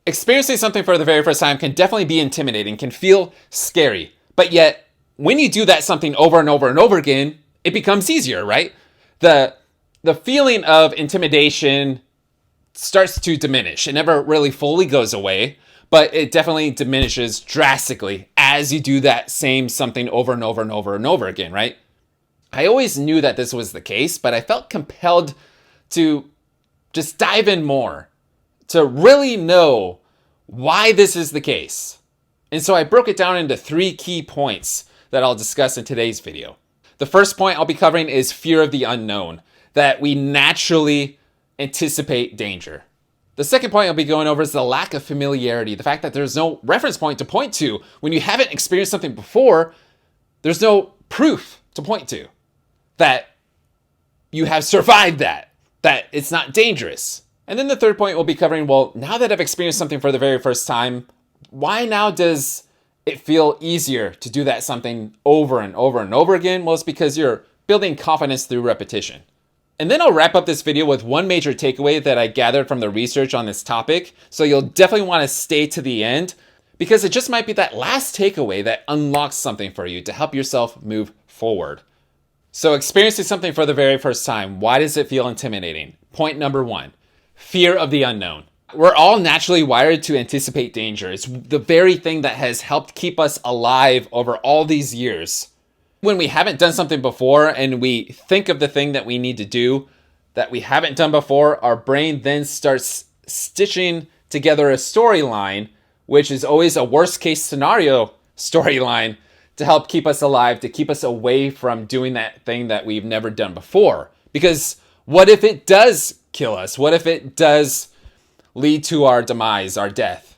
Experiencing something for the very first time can definitely be intimidating, can feel scary. But yet, when you do that something over and over and over again, it becomes easier, right? The feeling of intimidation starts to diminish. It never really fully goes away, but it definitely diminishes drastically as you do that same something over and over and over and over again, right? I always knew that this was the case, but I felt compelled to just dive in more, to really know why this is the case. And so I broke it down into 3 key points that I'll discuss in today's video. The first point I'll be covering is fear of the unknown, that we naturally anticipate danger. The second point I'll be going over is the lack of familiarity, the fact that there's no reference point to point to. When you haven't experienced something before, there's no proof to point to that you have survived that it's not dangerous. And then the third point we'll be covering, well, now that I've experienced something for the very first time, why now does it feel easier to do that something over and over and over again? Well, it's because you're building confidence through repetition. And then I'll wrap up this video with one major takeaway that I gathered from the research on this topic. So you'll definitely want to stay to the end because it just might be that last takeaway that unlocks something for you to help yourself move forward. So experiencing something for the very first time, why does it feel intimidating? Point number 1, fear of the unknown. We're all naturally wired to anticipate danger. It's the very thing that has helped keep us alive over all these years. When we haven't done something before and we think of the thing that we need to do that we haven't done before, our brain then starts stitching together a storyline, which is always a worst case scenario storyline to help keep us alive, to keep us away from doing that thing that we've never done before. Because what if it does kill us? What if it does lead to our demise, our death?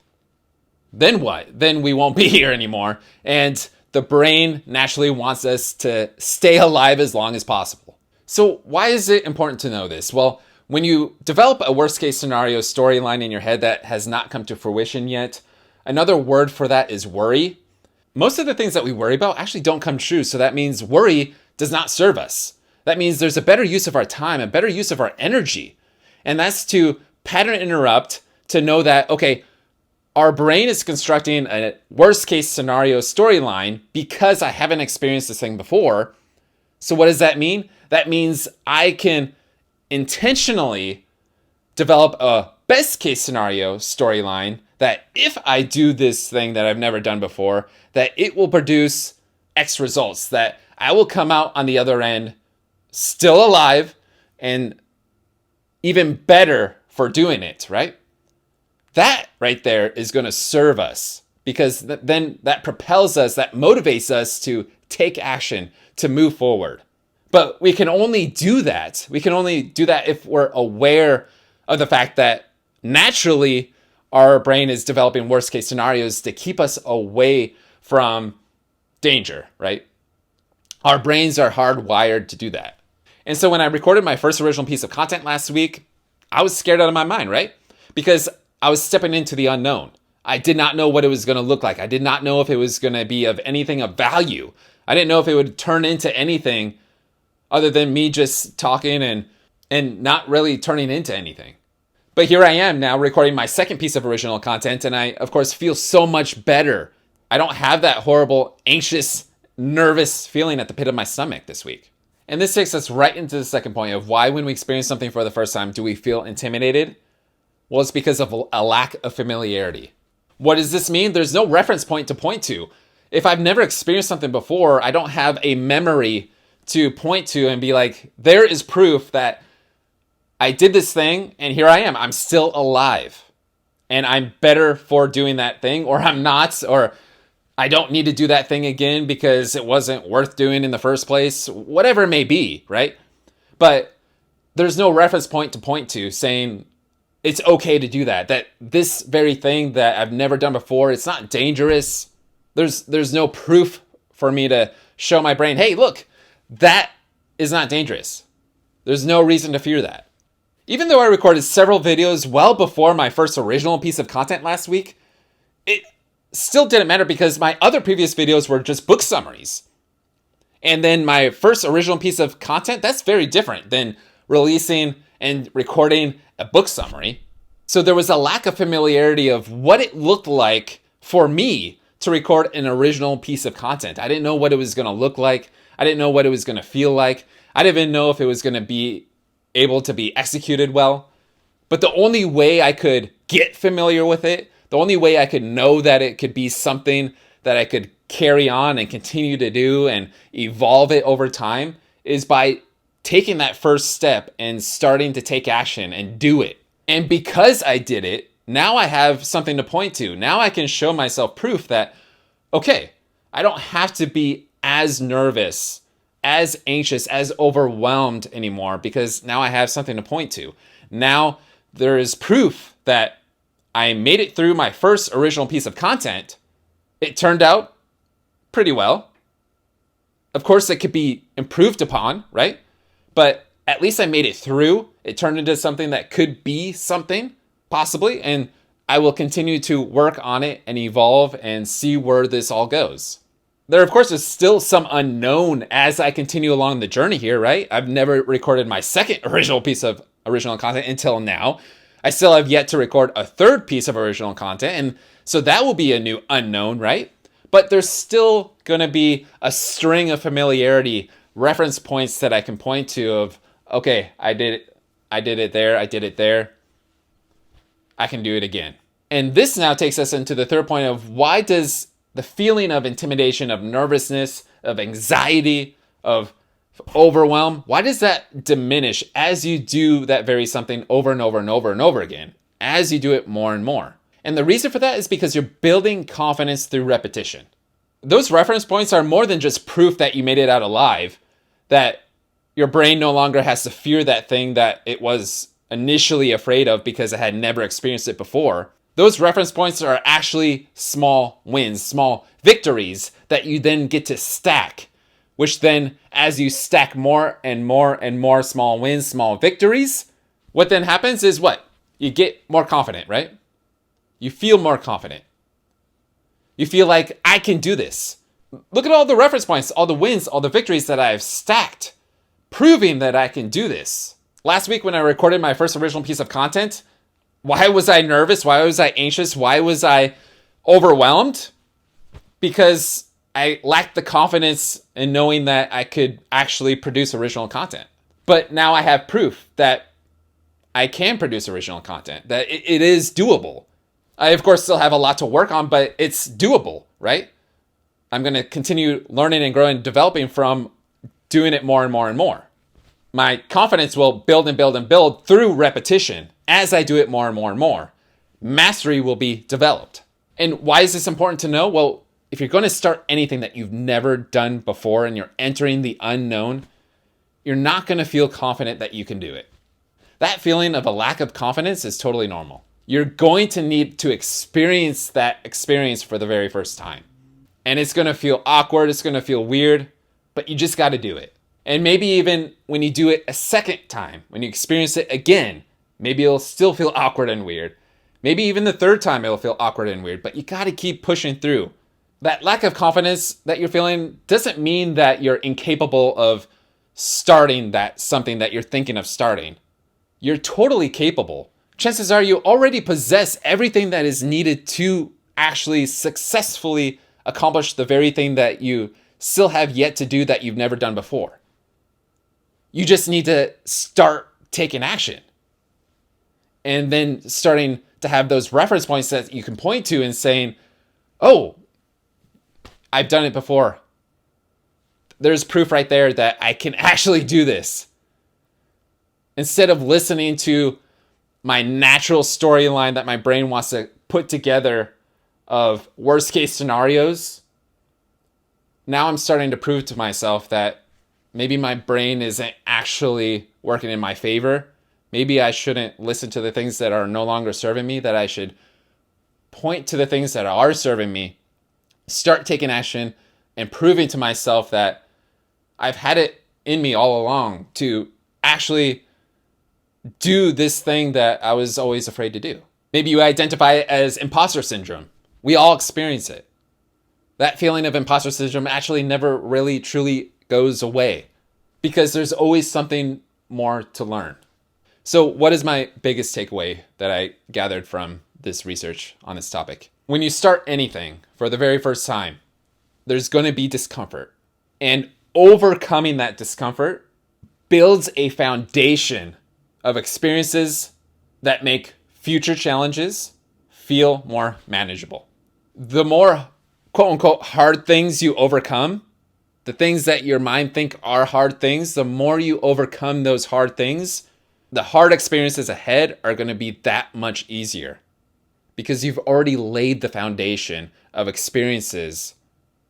Then what? Then we won't be here anymore. And the brain naturally wants us to stay alive as long as possible. So why is it important to know this? Well, when you develop a worst case scenario storyline in your head that has not come to fruition yet, another word for that is worry. Most of the things that we worry about actually don't come true. So that means worry does not serve us. That means there's a better use of our time, a better use of our energy. And that's to pattern interrupt, to know that, okay, our brain is constructing a worst case scenario storyline because I haven't experienced this thing before. So what does that mean? That means I can intentionally develop a best case scenario storyline that if I do this thing that I've never done before, that it will produce X results, that I will come out on the other end still alive and even better for doing it, right? That right there is going to serve us because then that propels us, that motivates us to take action, to move forward. But we can only do that. We can only do that if we're aware of the fact that naturally our brain is developing worst case scenarios to keep us away from danger, right? Our brains are hardwired to do that. And so when I recorded my first original piece of content last week, I was scared out of my mind, right? Because I was stepping into the unknown. I did not know what it was going to look like. I did not know if it was going to be of anything of value. I didn't know if it would turn into anything other than me just talking and not really turning into anything. But here I am now recording my second piece of original content, and I, of course, feel so much better. I don't have that horrible, anxious, nervous feeling at the pit of my stomach this week. And this takes us right into the second point of why when we experience something for the first time, do we feel intimidated? Well, it's because of a lack of familiarity. What does this mean? There's no reference point to point to. If I've never experienced something before, I don't have a memory to point to and be like, there is proof that I did this thing and here I am. I'm still alive and I'm better for doing that thing, or I'm not, or I don't need to do that thing again because it wasn't worth doing in the first place, whatever it may be, right? But there's no reference point to point to saying it's okay to do that, that this very thing that I've never done before, it's not dangerous. There's no proof for me to show my brain, hey, look, that is not dangerous. There's no reason to fear that. Even though I recorded several videos well before my first original piece of content last week, it still didn't matter because my other previous videos were just book summaries. And then my first original piece of content, that's very different than releasing and recording a book summary. So there was a lack of familiarity of what it looked like for me to record an original piece of content. I didn't know what it was going to look like. I didn't know what it was going to feel like. I didn't even know if it was going to be able to be executed well. But the only way I could get familiar with it, the only way I could know that it could be something that I could carry on and continue to do and evolve it over time, is by taking that first step and starting to take action and do it. And because I did it, now I have something to point to. Now I can show myself proof that, okay, I don't have to be as nervous, as anxious, as overwhelmed anymore, because now I have something to point to. Now there is proof that I made it through my first original piece of content. It turned out pretty well. Of course, it could be improved upon, right? But at least I made it through. It turned into something that could be something, possibly, and I will continue to work on it and evolve and see where this all goes. There, of course, is still some unknown as I continue along the journey here, right? I've never recorded my second original piece of original content until now. I still have yet to record a third piece of original content, and so that will be a new unknown, right? But there's still going to be a string of familiarity, reference points that I can point to of, okay, I did it there, I can do it again. And this now takes us into the third point of, why does the feeling of intimidation, of nervousness, of anxiety, of overwhelm, why does that diminish as you do that very something over and over and over and over again, as you do it more and more? And the reason for that is because you're building confidence through repetition. Those reference points are more than just proof that you made it out alive, that your brain no longer has to fear that thing that it was initially afraid of because it had never experienced it before. Those reference points are actually small wins, small victories that you then get to stack, which then, as you stack more and more and more small wins, small victories, what then happens is what? You get more confident, right? You feel more confident. You feel like, I can do this. Look at all the reference points, all the wins, all the victories that I've stacked, proving that I can do this. Last week when I recorded my first original piece of content, why was I nervous? Why was I anxious? Why was I overwhelmed? Because I lacked the confidence in knowing that I could actually produce original content. But now I have proof that I can produce original content, that it is doable. I, of course, still have a lot to work on, but it's doable, right? I'm going to continue learning and growing, developing from doing it more and more and more. My confidence will build and build and build through repetition as I do it more and more and more. Mastery will be developed. And why is this important to know? Well, if you're going to start anything that you've never done before and you're entering the unknown, you're not going to feel confident that you can do it. That feeling of a lack of confidence is totally normal. You're going to need to experience that experience for the very first time. And it's going to feel awkward, it's going to feel weird, but you just got to do it. And maybe even when you do it a second time, when you experience it again, maybe it'll still feel awkward and weird. Maybe even the third time it'll feel awkward and weird, but you got to keep pushing through. That lack of confidence that you're feeling doesn't mean that you're incapable of starting that something that you're thinking of starting. You're totally capable. Chances are you already possess everything that is needed to actually successfully accomplish the very thing that you still have yet to do that you've never done before. You just need to start taking action. And then starting to have those reference points that you can point to and saying, oh, I've done it before. There's proof right there that I can actually do this. Instead of listening to my natural storyline that my brain wants to put together of worst case scenarios, now I'm starting to prove to myself that maybe my brain isn't actually working in my favor. Maybe I shouldn't listen to the things that are no longer serving me, that I should point to the things that are serving me, start taking action, and proving to myself that I've had it in me all along to actually do this thing that I was always afraid to do. Maybe you identify it as imposter syndrome. We all experience it. That feeling of imposter syndrome actually never really truly goes away because there's always something more to learn. So, what is my biggest takeaway that I gathered from this research on this topic? When you start anything for the very first time, there's going to be discomfort. And overcoming that discomfort builds a foundation of experiences that make future challenges feel more manageable. The more quote unquote hard things you overcome, the things that your mind think are hard things, the more you overcome those hard things, the hard experiences ahead are going to be that much easier because you've already laid the foundation of experiences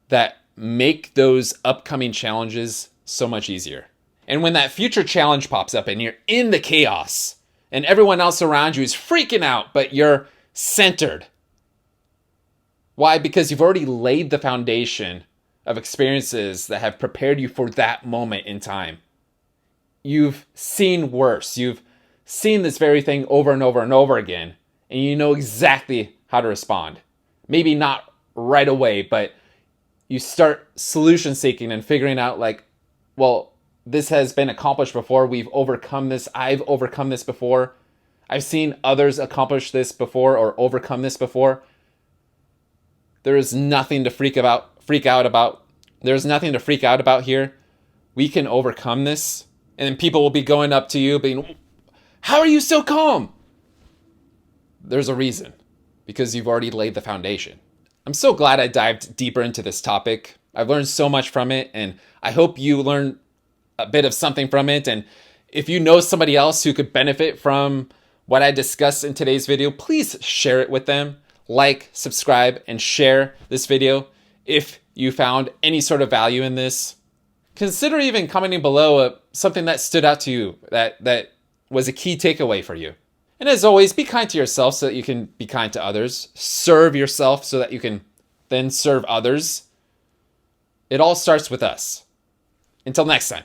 that make those upcoming challenges so much easier. And when that future challenge pops up and you're in the chaos and everyone else around you is freaking out, but you're centered. Why? Because you've already laid the foundation of experiences that have prepared you for that moment in time. You've seen worse. You've seen this very thing over and over and over again, and you know exactly how to respond. Maybe not right away, but you start solution seeking and figuring out like, well, this has been accomplished before. We've overcome this. I've overcome this before. I've seen others accomplish this before or overcome this before. There is nothing to freak out about. There's nothing to freak out about here. We can overcome this. And then people will be going up to you being, how are you so calm? There's a reason, because you've already laid the foundation. I'm so glad I dived deeper into this topic. I've learned so much from it, and I hope you learn a bit of something from it. And if you know somebody else who could benefit from what I discussed in today's video, please share it with them. Like, subscribe, and share this video if you found any sort of value in this. Consider even commenting below something that stood out to you, that was a key takeaway for you. And as always, be kind to yourself so that you can be kind to others. Serve yourself so that you can then serve others. It all starts with us. Until next time.